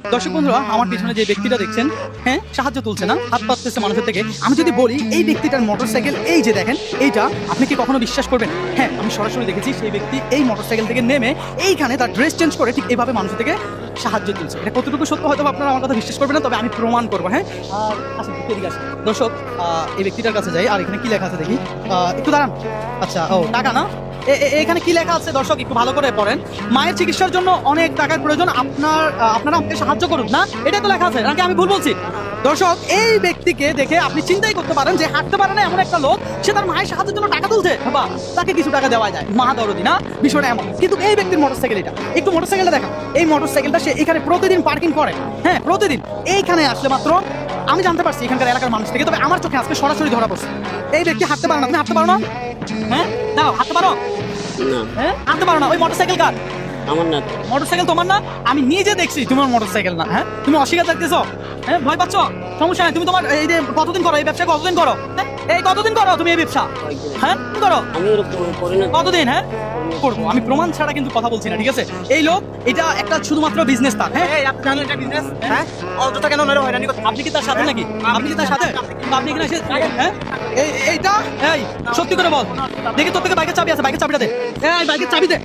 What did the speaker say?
দর্শক বন্ধুরা, আমার পিছনে যে ব্যক্তিটা দেখছেন, হ্যাঁ, সাহায্য তুলছে না, হাত পাততেছে মানুষের থেকে। আমি যদি বলি এই ব্যক্তিটার মোটরসাইকেল এই যে দেখেন এইটা, আপনি কি কখনো বিশ্বাস করবেন? হ্যাঁ, আমি সরাসরি দেখেছি সেই ব্যক্তি এই মোটরসাইকেল থেকে নেমে এইখানে তার ড্রেস চেঞ্জ করে ঠিক এইভাবে মানুষের থেকে সাহায্য তুলছে। এটা কতটুকু সত্য হয়তো আপনারা আমার কথা বিশ্বাস করবেন না, তবে আমি প্রমাণ করবো। হ্যাঁ, আর আসুন এদিকে আসুন। দর্শক, এই ব্যক্তিটার কাছে যাই। আর এখানে কি লেখা আছে দেখি, একটু দাঁড়ান। আচ্ছা, ও টাকা না, এখানে কি লেখা আছে দর্শক একটু ভালো করে পড়েন। মায়ের চিকিৎসার জন্য অনেক টাকার প্রয়োজন, আপনারা আমাকে সাহায্য করুন। না, এটাই তো লেখা আছে নাকি আমি ভুল বলছি? দর্শক, এই ব্যক্তিকে দেখে আপনি চিন্তাই করতে পারেন যে হাঁটতে পারে না এমন একটা লোক, সে তার মায়ের সাহায্যের জন্য টাকা তুলছে। বা তাকে কিছু টাকা দেওয়া যায়, মা দরদি না, বিষয়টা এমন। কিন্তু এই ব্যক্তির মোটরসাইকেল এটা, একটু মোটরসাইকেলটা দেখা। এই মোটরসাইকেলটা সে এখানে প্রতিদিন পার্কিং করে। হ্যাঁ, প্রতিদিন এইখানে আসলে মাত্র আমি জানতে পারছি এখানকার এলাকার মানুষ থেকে, তবে আমার চোখে আজকে সরাসরি ধরা পড়ছে। এই ব্যক্তি হাঁটতে পারে না। তুমি হাঁটতে পারো না? হ্যাঁ, দাও, হাঁটতে পারো? না, হ্যাঁ, হাঁটতে পারো না? ওই মোটরসাইকেল কার? আমার না। মোটরসাইকেল তোমার না? আমি নিজে দেখছি তোমার মোটরসাইকেল না। হ্যাঁ, তুমি অস্বীকার করতেছো? হ্যাঁ, ভয় পাচ্ছ? সমস্যা নাই, তুমি তোমার এই যে কতদিন করো এই ব্যবসা? কতদিন করো? হ্যাঁ, এই কতদিন করো তুমি এই ব্যবসা? হ্যাঁ, কি করো? আমি ওরকম করি না। কতদিন? হ্যাঁ, করবো। আমি প্রমাণ ছাড়া কিন্তু কথা বলছি না, ঠিক আছে? এই লোক এটা একটা শুধুমাত্র বিজনেস তার। হ্যাঁ, আপনি জানেন এটা বিজনেস? হ্যাঁ, অযথা কেন ওনারা হয়রানি করতে? আপনি কি তার সাথে নাকি? আপনি কি তার সাথে? আপনি কি না সে? হ্যাঁ, এইটা এই সত্যি করে বল দেখি, তোর থেকে বাইকের চাবি আছে, বাইকের চাবিটা দে। এই বাইকের চাবি দে।